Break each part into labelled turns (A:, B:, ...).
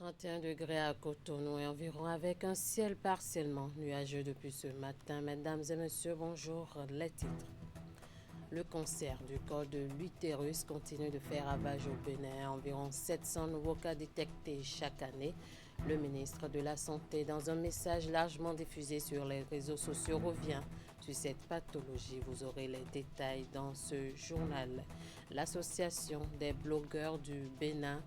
A: 31 degrés à Cotonou et environ avec un ciel partiellement nuageux depuis ce matin. Mesdames et messieurs, bonjour. Les titres. Le cancer du col de l'utérus continue de faire ravage au Bénin. Environ 700 nouveaux cas détectés chaque année. Le ministre de la Santé, dans un message largement diffusé sur les réseaux sociaux, revient sur cette pathologie. Vous aurez les détails dans ce journal. L'Association des blogueurs du Bénin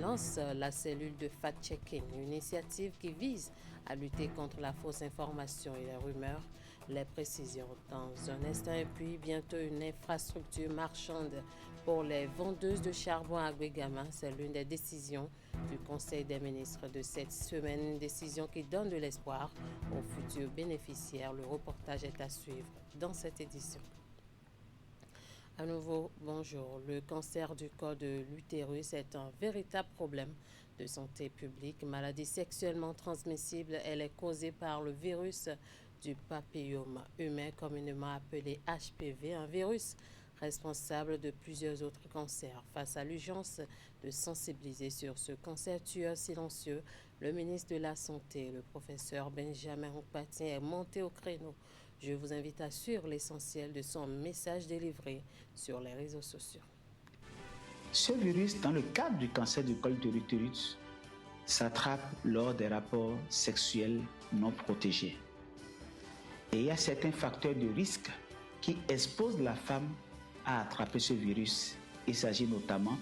A: lance la cellule de fact-checking, une initiative qui vise à lutter contre la fausse information et les rumeurs. Les précisions dans un instant et puis bientôt une infrastructure marchande pour les vendeuses de charbon à Guégama. C'est l'une des décisions du Conseil des ministres de cette semaine, une décision qui donne de l'espoir aux futurs bénéficiaires. Le reportage est à suivre dans cette édition. À nouveau, bonjour. Le cancer du col de l'utérus est un véritable problème de santé publique. Maladie sexuellement transmissible, elle est causée par le virus du papillome humain, communément appelé HPV, un virus responsable de plusieurs autres cancers. Face à l'urgence de sensibiliser sur ce cancer tueur silencieux, le ministre de la Santé, le professeur Benjamin Okpatien, est monté au créneau. Je vous invite à suivre l'essentiel de son message délivré sur les réseaux sociaux.
B: Ce virus, dans le cadre du cancer du col de l'utérus, s'attrape lors des rapports sexuels non protégés. Et il y a certains facteurs de risque qui exposent la femme à attraper ce virus. Il s'agit notamment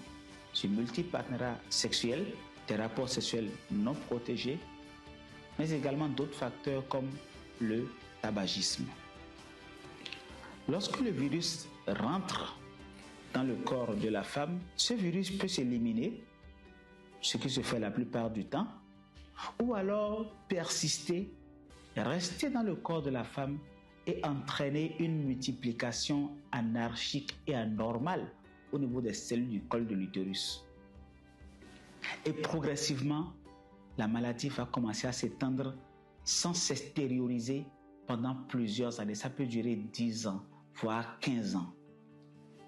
B: du multipartenariat sexuel, des rapports sexuels non protégés, mais également d'autres facteurs comme le tabagisme. Lorsque le virus rentre dans le corps de la femme, ce virus peut s'éliminer, ce qui se fait la plupart du temps, ou alors persister, rester dans le corps de la femme et entraîner une multiplication anarchique et anormale au niveau des cellules du col de l'utérus. Et progressivement, la maladie va commencer à s'étendre sans s'extérioriser pendant plusieurs années. Ça peut durer 10 ans, voire 15 ans.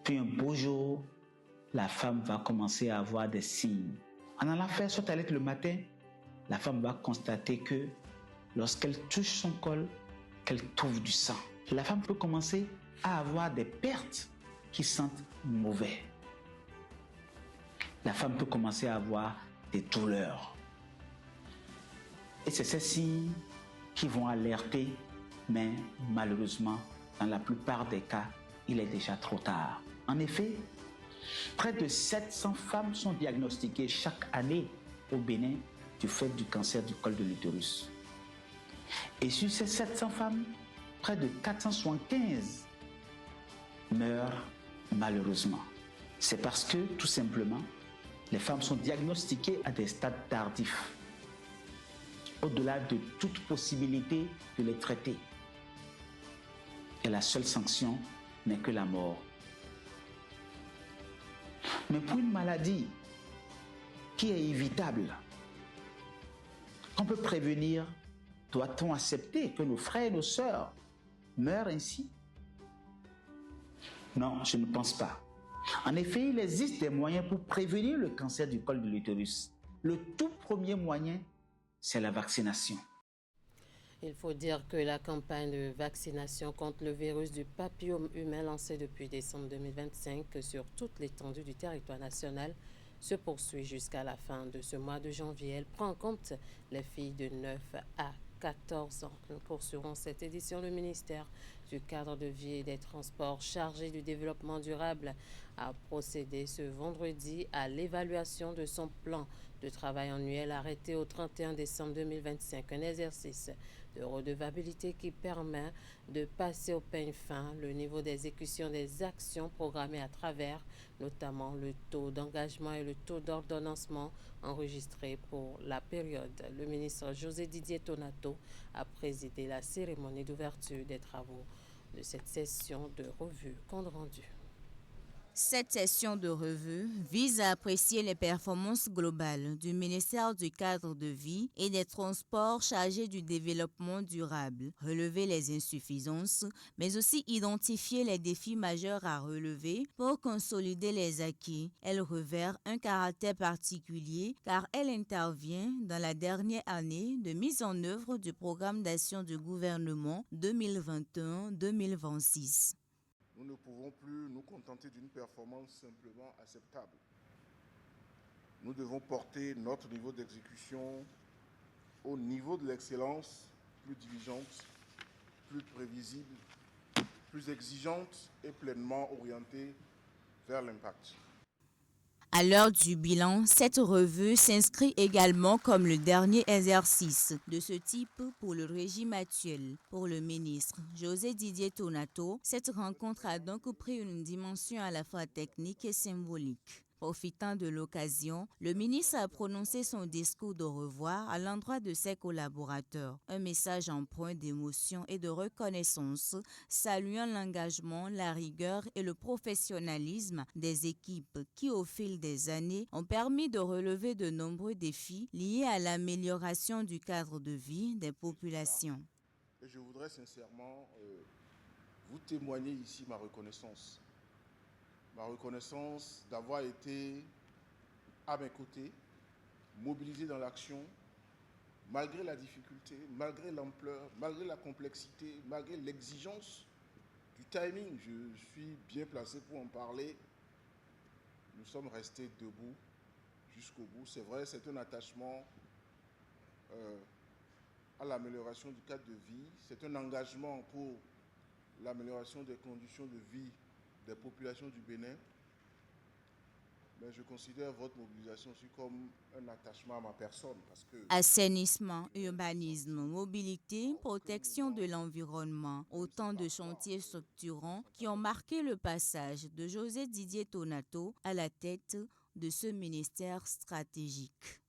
B: Puis un beau jour, la femme va commencer à avoir des signes. En allant faire son toilette le matin, la femme va constater que lorsqu'elle touche son col, qu'elle trouve du sang. La femme peut commencer à avoir des pertes qui sentent mauvais. La femme peut commencer à avoir des douleurs. Et c'est ces signes qui vont alerter, mais malheureusement, dans la plupart des cas, il est déjà trop tard. En effet, près de 700 femmes sont diagnostiquées chaque année au Bénin du fait du cancer du col de l'utérus. Et sur ces 700 femmes, près de 475 meurent malheureusement. C'est parce que, tout simplement, les femmes sont diagnostiquées à des stades tardifs, au-delà de toute possibilité de les traiter. Et la seule sanction n'est que la mort. Mais pour une maladie qui est évitable, qu'on peut prévenir, doit-on accepter que nos frères et nos sœurs meurent ainsi? Non, je ne pense pas. En effet, il existe des moyens pour prévenir le cancer du col de l'utérus. Le tout premier moyen, c'est la vaccination.
A: Il faut dire que la campagne de vaccination contre le virus du papillome humain lancée depuis décembre 2025 sur toute l'étendue du territoire national se poursuit jusqu'à la fin de ce mois de janvier. Elle prend en compte les filles de 9 à 14 ans. Nous poursuivrons cette édition. Le ministère du cadre de vie et des transports chargé du développement durable a procédé ce vendredi à l'évaluation de son plan de travail annuel arrêté au 31 décembre 2025. Un exercice de redevabilité qui permet de passer au peigne fin le niveau d'exécution des actions programmées à travers notamment le taux d'engagement et le taux d'ordonnancement enregistré pour la période. Le ministre José Didier Tonato a présidé la cérémonie d'ouverture des travaux de cette session de revue compte rendu.
C: Cette session de revue vise à apprécier les performances globales du ministère du cadre de vie et des transports chargé du développement durable, relever les insuffisances, mais aussi identifier les défis majeurs à relever pour consolider les acquis. Elle revêt un caractère particulier car elle intervient dans la dernière année de mise en œuvre du programme d'action du gouvernement 2021-2026.
D: Nous ne pouvons plus nous contenter d'une performance simplement acceptable. Nous devons porter notre niveau d'exécution au niveau de l'excellence, plus diligente, plus prévisible, plus exigeante et pleinement orientée vers l'impact.
C: À l'heure du bilan, cette revue s'inscrit également comme le dernier exercice de ce type pour le régime actuel. Pour le ministre José Didier Tonato, cette rencontre a donc pris une dimension à la fois technique et symbolique. Profitant de l'occasion, le ministre a prononcé son discours de revoir à l'endroit de ses collaborateurs. Un message empreint d'émotion et de reconnaissance, saluant l'engagement, la rigueur et le professionnalisme des équipes qui, au fil des années, ont permis de relever de nombreux défis liés à l'amélioration du cadre de vie des populations.
D: Et je voudrais sincèrement vous témoigner ici ma reconnaissance. Ma reconnaissance d'avoir été à mes côtés, mobilisé dans l'action, malgré la difficulté, malgré l'ampleur, malgré la complexité, malgré l'exigence du timing. Je suis bien placé pour en parler. Nous sommes restés debout jusqu'au bout. C'est vrai, c'est un attachement à l'amélioration du cadre de vie. C'est un engagement pour l'amélioration des conditions de vie des populations du Bénin. Mais je considère votre mobilisation aussi comme un attachement à ma personne. Parce que
C: assainissement, urbanisme, mobilité, protection de l'environnement, autant de chantiers structurants qui ont marqué le passage de José Didier Tonato à la tête de ce ministère stratégique.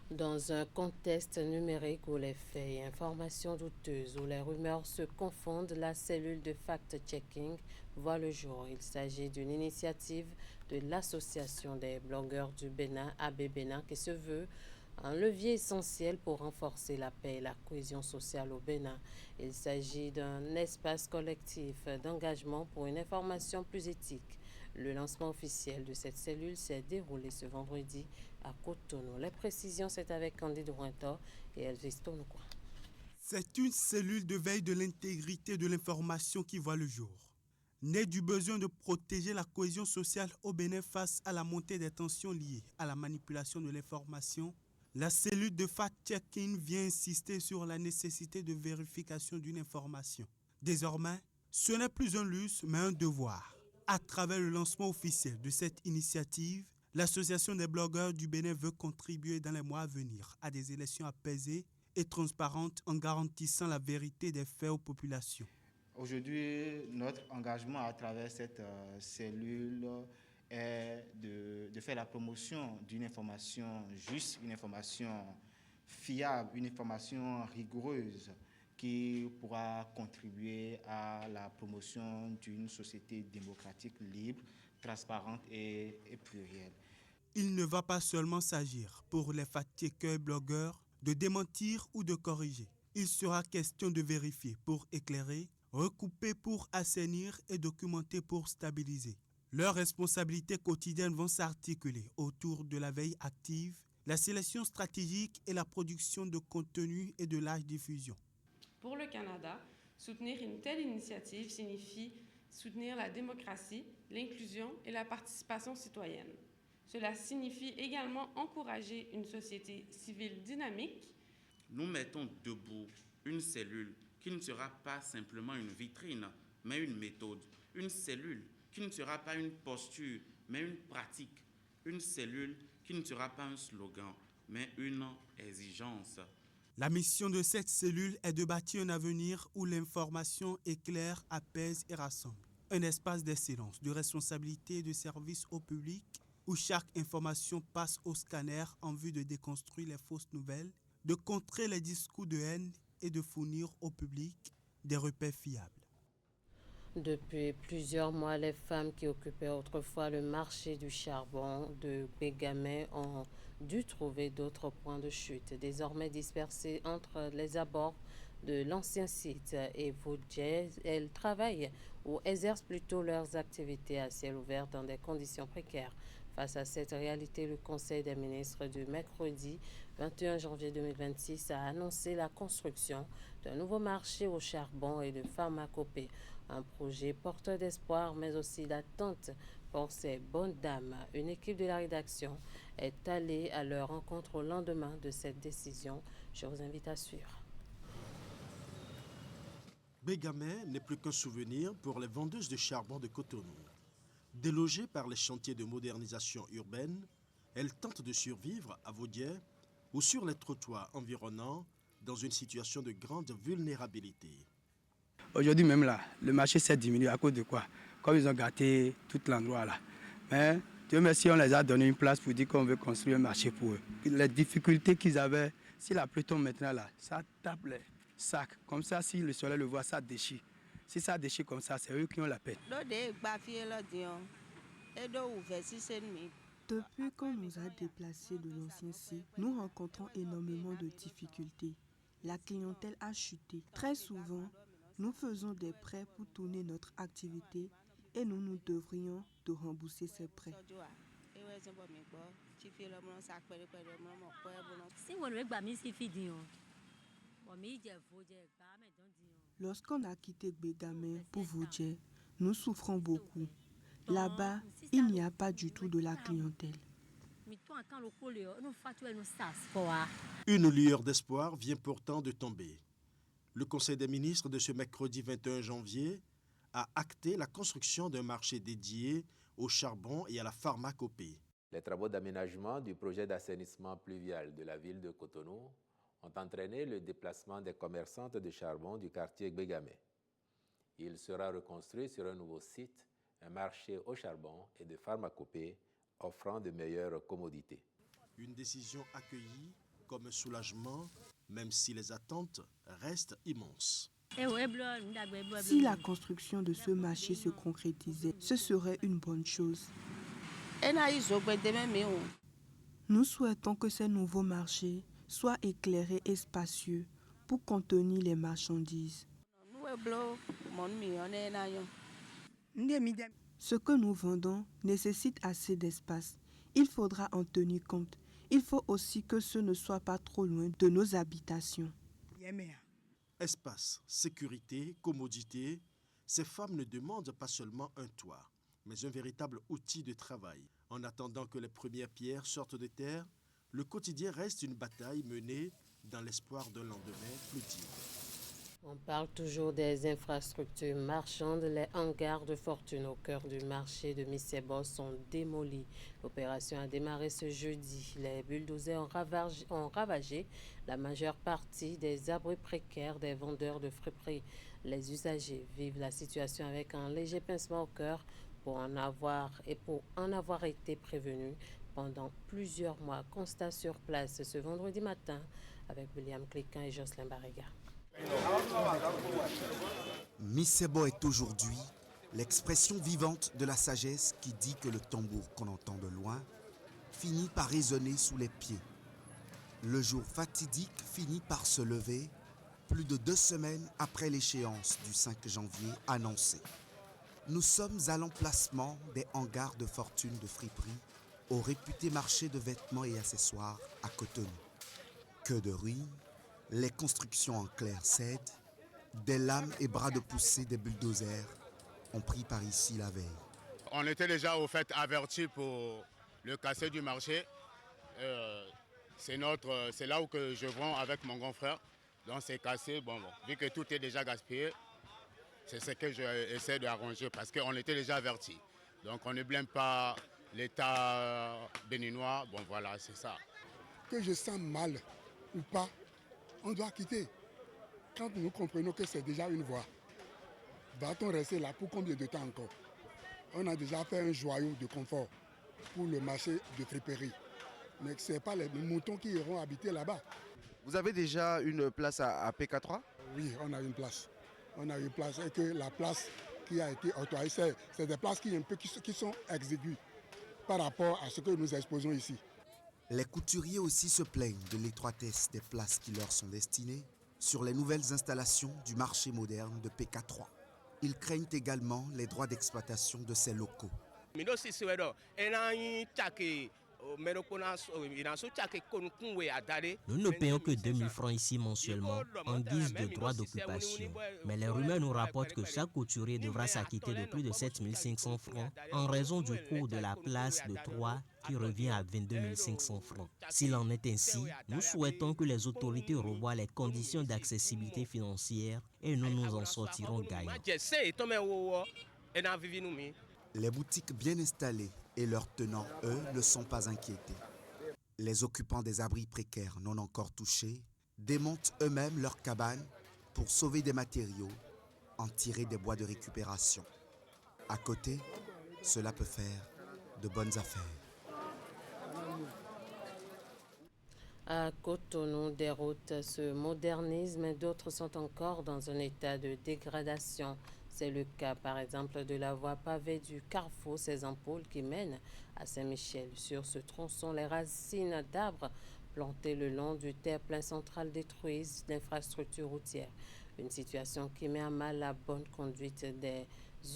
A: Dans un contexte numérique où les faits et informations douteuses, où les rumeurs se confondent, la cellule de fact-checking voit le jour. Il s'agit d'une initiative de l'Association des blogueurs du Bénin, AB Bénin, qui se veut un levier essentiel pour renforcer la paix et la cohésion sociale au Bénin. Il s'agit d'un espace collectif d'engagement pour une information plus éthique. Le lancement officiel de cette cellule s'est déroulé ce vendredi à Cotonou. Les précisions, c'est avec Candide Rouintor et Elvis Tonoukoua.
E: C'est une cellule de veille de l'intégrité de l'information qui voit le jour. Née du besoin de protéger la cohésion sociale au Bénin face à la montée des tensions liées à la manipulation de l'information, la cellule de fact-checking vient insister sur la nécessité de vérification d'une information. Désormais, ce n'est plus un luxe, mais un devoir. À travers le lancement officiel de cette initiative, l'Association des blogueurs du Bénin veut contribuer dans les mois à venir à des élections apaisées et transparentes en garantissant la vérité des faits aux populations.
F: Aujourd'hui, notre engagement à travers cette cellule est de faire la promotion d'une information juste, une information fiable, une information rigoureuse qui pourra contribuer à la promotion d'une société démocratique libre, transparente et plurielle.
E: Il ne va pas seulement s'agir pour les fact-checkers blogueurs de démentir ou de corriger. Il sera question de vérifier pour éclairer, recouper pour assainir et documenter pour stabiliser. Leurs responsabilités quotidiennes vont s'articuler autour de la veille active, la sélection stratégique et la production de contenu et de large diffusion.
G: Pour le Canada, soutenir une telle initiative signifie soutenir la démocratie, l'inclusion et la participation citoyenne. Cela signifie également encourager une société civile dynamique.
H: Nous mettons debout une cellule qui ne sera pas simplement une vitrine, mais une méthode. Une cellule qui ne sera pas une posture, mais une pratique. Une cellule qui ne sera pas un slogan, mais une exigence.
E: La mission de cette cellule est de bâtir un avenir où l'information éclaire, apaise et rassemble. Un espace d'excellence, de responsabilité et de service au public où chaque information passe au scanner en vue de déconstruire les fausses nouvelles, de contrer les discours de haine et de fournir au public des repères fiables.
A: Depuis plusieurs mois, les femmes qui occupaient autrefois le marché du charbon de Bégamé ont dû trouver d'autres points de chute, désormais dispersés entre les abords de l'ancien site et Vaudier. Elles travaillent ou exercent plutôt leurs activités à ciel ouvert dans des conditions précaires. Face à cette réalité, le Conseil des ministres du mercredi 21 janvier 2026 a annoncé la construction d'un nouveau marché au charbon et de pharmacopée. Un projet porteur d'espoir, mais aussi d'attente pour ces bonnes dames. Une équipe de la rédaction est allée à leur rencontre au lendemain de cette décision. Je vous invite à suivre.
I: Bégamé n'est plus qu'un souvenir pour les vendeuses de charbon de Cotonou. Délogées par les chantiers de modernisation urbaine, elles tentent de survivre à Vaudier ou sur les trottoirs environnants dans une situation de grande vulnérabilité.
J: Aujourd'hui même là, le marché s'est diminué à cause de quoi? Comme ils ont gâté tout l'endroit là. Mais Dieu merci, on les a donné une place pour dire qu'on veut construire un marché pour eux. Les difficultés qu'ils avaient, si la pluie tombe maintenant là, ça tape les sacs. Comme ça, si le soleil le voit, ça déchire. Si ça déchire comme ça, c'est eux qui ont la peine.
K: Depuis qu'on nous a déplacés de l'ancien site, nous rencontrons énormément de difficultés. La clientèle a chuté. Très souvent, nous faisons des prêts pour tourner notre activité et nous devrions de rembourser ces prêts. Lorsqu'on a quitté Bégamé pour Vaudier, nous souffrons beaucoup. Là-bas, il n'y a pas du tout de la clientèle.
I: Une lueur d'espoir vient pourtant de tomber. Le Conseil des ministres de ce mercredi 21 janvier a acté la construction d'un marché dédié au charbon et à la pharmacopée.
L: Les travaux d'aménagement du projet d'assainissement pluvial de la ville de Cotonou ont entraîné le déplacement des commerçantes de charbon du quartier Bégamé. Il sera reconstruit sur un nouveau site, un marché au charbon et de pharmacopée offrant de meilleures commodités.
I: Une décision accueillie comme un soulagement, même si les attentes restent immenses.
K: Si la construction de ce marché se concrétisait, ce serait une bonne chose. Nous souhaitons que ces nouveaux marchés soient éclairés et spacieux pour contenir les marchandises. Ce que nous vendons nécessite assez d'espace. Il faudra en tenir compte. Il faut aussi que ce ne soit pas trop loin de nos habitations.
I: Espace, sécurité, commodité, ces femmes ne demandent pas seulement un toit, mais un véritable outil de travail. En attendant que les premières pierres sortent de terre, le quotidien reste une bataille menée dans l'espoir d'un lendemain plus digne.
A: On parle toujours des infrastructures marchandes. Les hangars de fortune au cœur du marché de Missebo sont démolis. L'opération a démarré ce jeudi. Les bulldozers ont ravagé la majeure partie des abris précaires des vendeurs de friperies. Les usagers vivent la situation avec un léger pincement au cœur pour en avoir été prévenus pendant plusieurs mois. Constat sur place ce vendredi matin avec William Cléquin et Jocelyn Barriga.
M: Missebo est aujourd'hui l'expression vivante de la sagesse qui dit que le tambour qu'on entend de loin finit par résonner sous les pieds. Le jour fatidique finit par se lever plus de 2 semaines après l'échéance du 5 janvier annoncée. Nous sommes à l'emplacement des hangars de fortune de friperie au réputé marché de vêtements et accessoires à Cotonou. Que de ruines, les constructions en clair cèdent, des lames et bras de poussée des bulldozers ont pris par ici la veille.
N: On était déjà au fait avertis pour le casser du marché. C'est là où que je vends avec mon grand frère. Donc c'est cassé, vu que tout est déjà gaspillé, c'est ce que j'essaie d'arranger parce qu'on était déjà avertis. Donc on ne blâme pas l'État béninois, voilà, c'est ça.
O: Que je sens mal ou pas, on doit quitter. Quand nous comprenons que c'est déjà une voie, va-t-on rester là pour combien de temps encore? On a déjà fait un joyau de confort pour le marché de friperie. Mais ce n'est pas les moutons qui iront habiter là-bas.
P: Vous avez déjà une place à PK3?
O: Oui, on a une place. On a une place et que la place qui a été octroyée. C'est des places qui sont exiguës par rapport à ce que nous exposons ici.
M: Les couturiers aussi se plaignent de l'étroitesse des places qui leur sont destinées sur les nouvelles installations du marché moderne de PK3. Ils craignent également les droits d'exploitation de ces locaux.
P: Nous ne payons que 2000 francs ici mensuellement en guise de droit d'occupation. Mais les rumeurs nous rapportent que chaque couturier devra s'acquitter de plus de 7500 francs en raison du coût de la place de 3 qui revient à 22 500 francs. S'il en est ainsi, nous souhaitons que les autorités revoient les conditions d'accessibilité financière et nous nous en sortirons gagnants.
M: Les boutiques bien installées et leurs tenants, eux, ne sont pas inquiétés. Les occupants des abris précaires non encore touchés démontent eux-mêmes leurs cabanes pour sauver des matériaux, en tirer des bois de récupération. À côté, cela peut faire de bonnes affaires.
A: À Cotonou, des routes se modernisent, mais d'autres sont encore dans un état de dégradation. C'est le cas, par exemple, de la voie pavée du carrefour Ces Ampoules qui mène à Saint-Michel. Sur ce tronçon, les racines d'arbres plantés le long du terre-plein central détruisent l'infrastructure routière. Une situation qui met à mal la bonne conduite des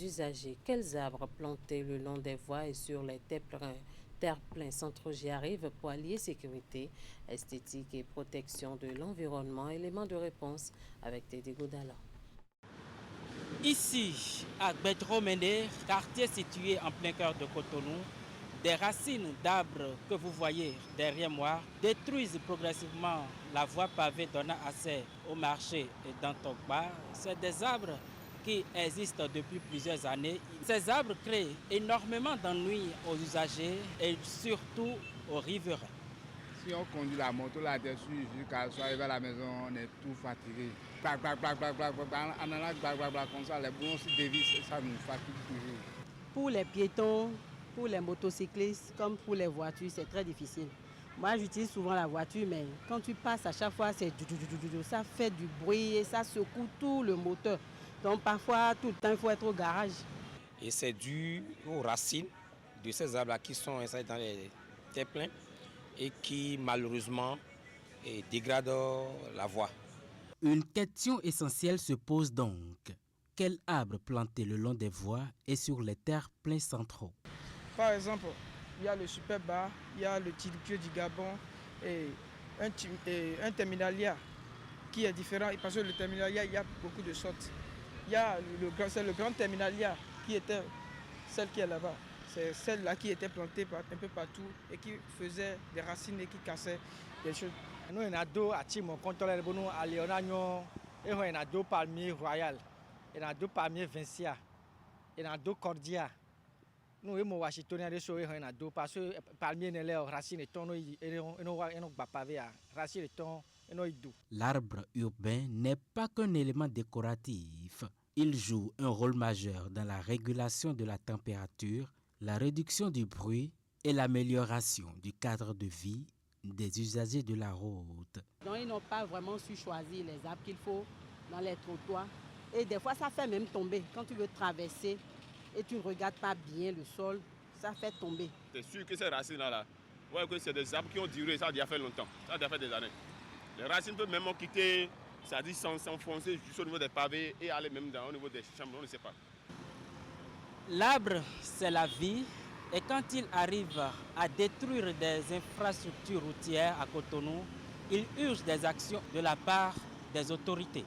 A: usagers. Quels arbres plantés le long des voies et sur les terre-plein centraux j'y arrive pour allier sécurité, esthétique et protection de l'environnement? Élément de réponse avec Tédé Goudala.
Q: Ici, à Bedromene, quartier situé en plein cœur de Cotonou, des racines d'arbres que vous voyez derrière moi détruisent progressivement la voie pavée donnant accès au marché et d'Antokba. C'est des arbres qui existent depuis plusieurs années. Ces arbres créent énormément d'ennuis aux usagers et surtout aux riverains.
R: Si on conduit la moto là-dessus jusqu'à arriver à la maison, on est tout fatigué. En allant comme ça, les boulons se dévissent et ça nous fatigue toujours.
S: Pour les piétons, pour les motocyclistes, comme pour les voitures, c'est très difficile. Moi, j'utilise souvent la voiture, mais quand tu passes à chaque fois, ça fait du bruit et ça secoue tout le moteur. Donc parfois, tout le temps, il faut être au garage.
T: Et c'est dû aux racines de ces arbres-là qui sont installés dans les terre-pleins et qui malheureusement dégradent la voie.
Q: Une question essentielle se pose donc. Quel arbre planter le long des voies et sur les terre-pleins centraux?
U: Par exemple, il y a le superba, il y a le tidicule du Gabon et un terminalia qui est différent parce que le terminalia, il y a beaucoup de sortes. Il y a le grand terminalia qui était celle qui est là-bas. C'est celle-là qui était plantée un peu partout et qui faisait des racines et qui cassait des choses.
V: Nous, on a deux à Timon, contre les bonus à Léonagno, et on a deux palmiers royal, on a deux palmiers Vincia, on a deux cordia. Nous, on a Washington, on a deux parce que palmiers ne les racines et ton, et on va pavé à racines et ton, et on doux.
Q: L'arbre urbain n'est pas qu'un élément décoratif. Il joue un rôle majeur dans la régulation de la température, la réduction du bruit et l'amélioration du cadre de vie des usagers de la route.
S: Donc ils n'ont pas vraiment su choisir les arbres qu'il faut dans les trottoirs. Et des fois, ça fait même tomber. Quand tu veux traverser et tu ne regardes pas bien le sol, ça fait tomber.
W: C'est sûr que ces racines-là, ouais, que c'est des arbres qui ont duré, ça a déjà fait longtemps, ça a déjà fait des années. Les racines peuvent même quitter, c'est-à-dire s'enfoncer jusqu'au niveau des pavés et aller même au niveau des chambres, on ne sait pas.
Q: L'arbre, c'est la vie. Et quand il arrive à détruire des infrastructures routières à Cotonou, il urge des actions de la part des autorités.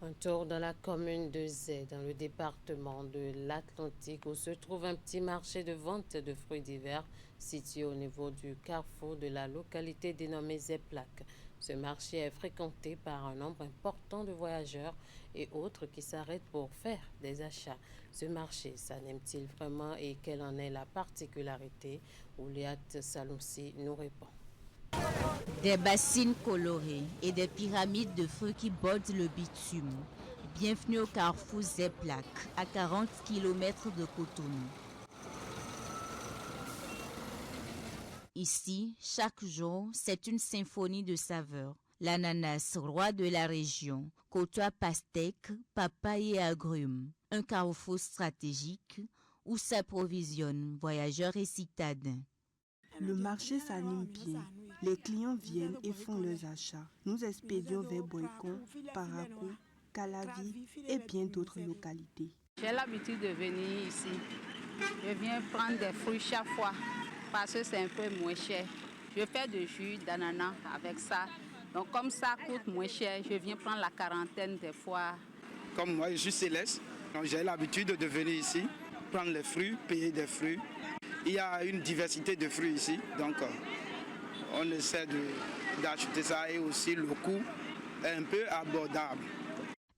A: Un tour dans la commune de Zé, dans le département de l'Atlantique, où se trouve un petit marché de vente de fruits d'hiver situé au niveau du carrefour de la localité dénommée Zéplac. Ce marché est fréquenté par un nombre important de voyageurs et autres qui s'arrêtent pour faire des achats. Ce marché, s'anime-t-il vraiment et quelle en est la particularité? Ouliat Saloussi nous répond.
C: Des bassines colorées et des pyramides de fruits qui bordent le bitume. Bienvenue au carrefour Zéplac, à 40 km de Cotonou. Ici, chaque jour, c'est une symphonie de saveurs. L'ananas, roi de la région, côtoie pastèque, papaye et agrumes. un carrefour stratégique où s'approvisionnent voyageurs et citadins.
K: Le marché s'anime bien. Les clients viennent et font leurs achats. Nous expédions vers Boycon, Parakou, Calavi et bien d'autres localités.
B: J'ai l'habitude de venir ici. Je viens prendre des fruits chaque fois parce que c'est un peu moins cher. Je fais du jus d'ananas avec ça. Donc comme ça coûte moins cher, je viens prendre la quarantaine des fois.
V: Comme moi, je suis Céleste. J'ai l'habitude de venir ici, prendre les fruits, payer des fruits. Il y a une diversité de fruits ici, donc on essaie d'acheter ça et aussi le coût est un peu abordable.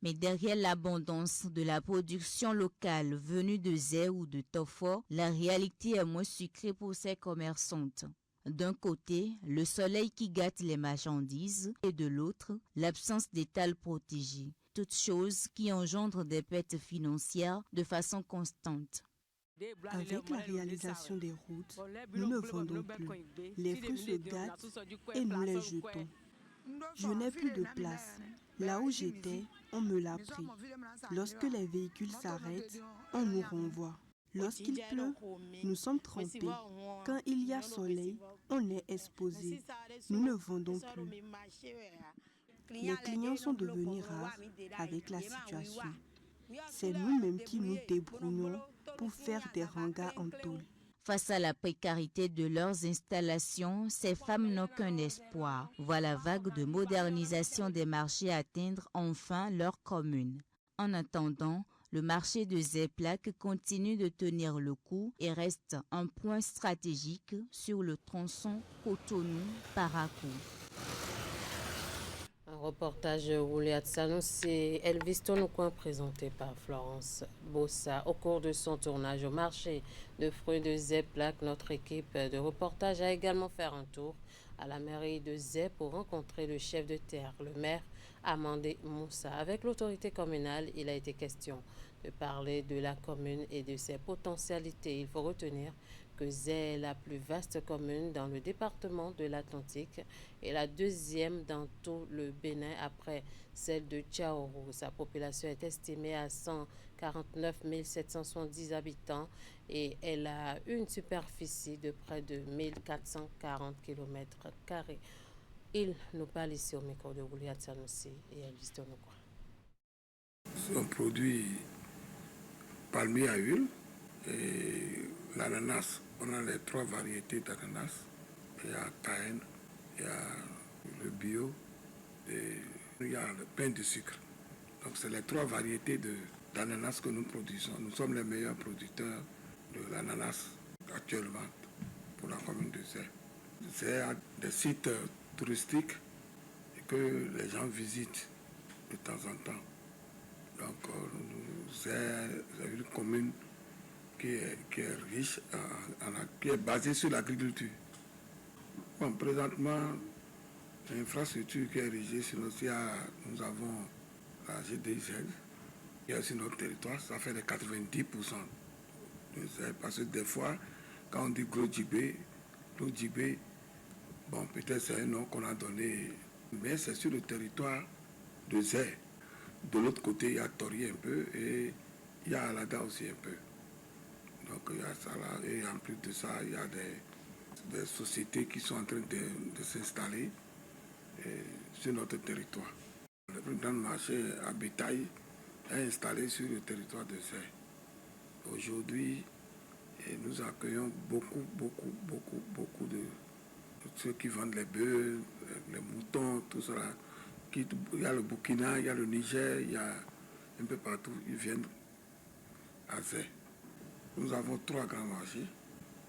C: Mais derrière l'abondance de la production locale venue de Zé ou de Tofor, la réalité est moins sucrée pour ces commerçantes. D'un côté, le soleil qui gâte les marchandises et de l'autre, l'absence d'étals protégés. Toutes choses qui engendrent des pertes financières de façon constante.
K: Avec la réalisation des routes, nous ne vendons plus. Les fruits se gâtent et nous les jetons. Je n'ai plus de place. Là où j'étais, on me l'a pris. Lorsque les véhicules s'arrêtent, on nous renvoie. Lorsqu'il pleut, nous sommes trempés. Quand il y a soleil, on est exposé. Nous ne vendons plus. Les clients sont devenus rares avec la situation. C'est nous-mêmes qui nous débrouillons pour faire des rangas en tôle.
C: Face à la précarité de leurs installations, ces femmes n'ont qu'un espoir. Voir la vague de modernisation des marchés atteindre enfin leur commune. En attendant, le marché de Zéplac continue de tenir le coup et reste un point stratégique sur le tronçon Cotonou-Parakou.
A: Un reportage Rouliat Sanoussi, Elvis Tonoucoin présenté par Florence Bossa. Au cours de son tournage au marché de fruits de Zéplac, notre équipe de reportage a également fait un tour à la mairie de Zé pour rencontrer le chef de terre, le maire Amandé Moussa. Avec l'autorité communale, il a été question de parler de la commune et de ses potentialités. Il faut retenir que Zé est la plus vaste commune dans le département de l'Atlantique et la deuxième dans tout le Bénin après celle de Tchaourou. Sa population est estimée à 149 770 habitants et elle a une superficie de près de 1440 km². Il nous parle ici au micro de Rouliat Sanoussi et Elvis Tonoucoin.
D: C'est un produit palmier à huile et l'ananas. On a les 3 variétés d'ananas. Il y a Cayenne, il y a le bio et il y a le pain de sucre. Donc c'est les 3 variétés d'ananas que nous produisons. Nous sommes les meilleurs producteurs de l'ananas actuellement pour la commune de Zé. Zé a des sites touristiques que les gens visitent de temps en temps. Donc c'est une commune qui est riche, qui est basée sur l'agriculture. Bon, présentement, l'infrastructure qui est érigée sur nous avons la GDZ, qui est sur notre territoire, ça fait les 90%. Parce que des fois, quand on dit gros djibé, bon, peut-être c'est un nom qu'on a donné, mais c'est sur le territoire de Zé. De l'autre côté, il y a Tori un peu et il y a Alada aussi un peu. Donc il y a ça là. Et en plus de ça, il y a des sociétés qui sont en train de s'installer sur notre territoire. Le plus grand marché à bétail est installé sur le territoire de Zé. Aujourd'hui, nous accueillons beaucoup de ceux qui vendent les bœufs, les moutons, tout ça. Il y a le Burkina, il y a le Niger, il y a un peu partout, ils viennent à Zé. Nous avons 3 grands marchés.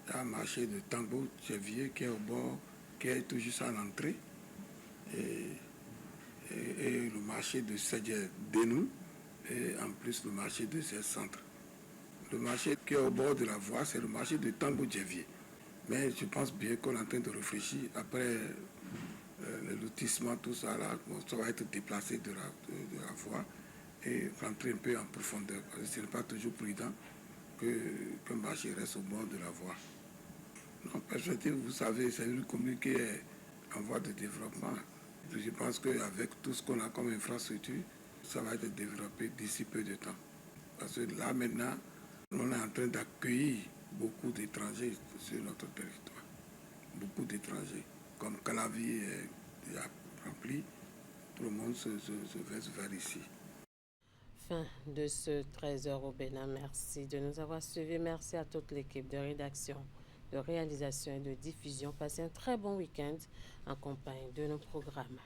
D: Il y a un marché de Tambo-Tchevier qui est au bord, qui est tout juste à l'entrée. Et le marché de Sédhié-Denou et en plus le marché de Zé-Centre. Le marché qui est au bord de la voie, c'est le marché de Tambo-Tchevier. Mais je pense bien qu'on est en train de réfléchir après le lotissement, tout ça là, ça va être déplacé de la voie et rentrer un peu en profondeur. Parce que ce n'est pas toujours prudent qu'un marché reste au bord de la voie. Non, perspective, vous savez, c'est une commune qui est en voie de développement. Je pense qu'avec tout ce qu'on a comme infrastructure, ça va être développé d'ici peu de temps. Parce que là maintenant, on est en train d'accueillir beaucoup d'étrangers sur notre territoire. Beaucoup d'étrangers. Comme Calavi est déjà rempli, tout le monde se verse vers ici.
A: Fin de ce 13h au Bénin. Merci de nous avoir suivis. Merci à toute l'équipe de rédaction, de réalisation et de diffusion. Passez un très bon week-end en compagnie de nos programmes.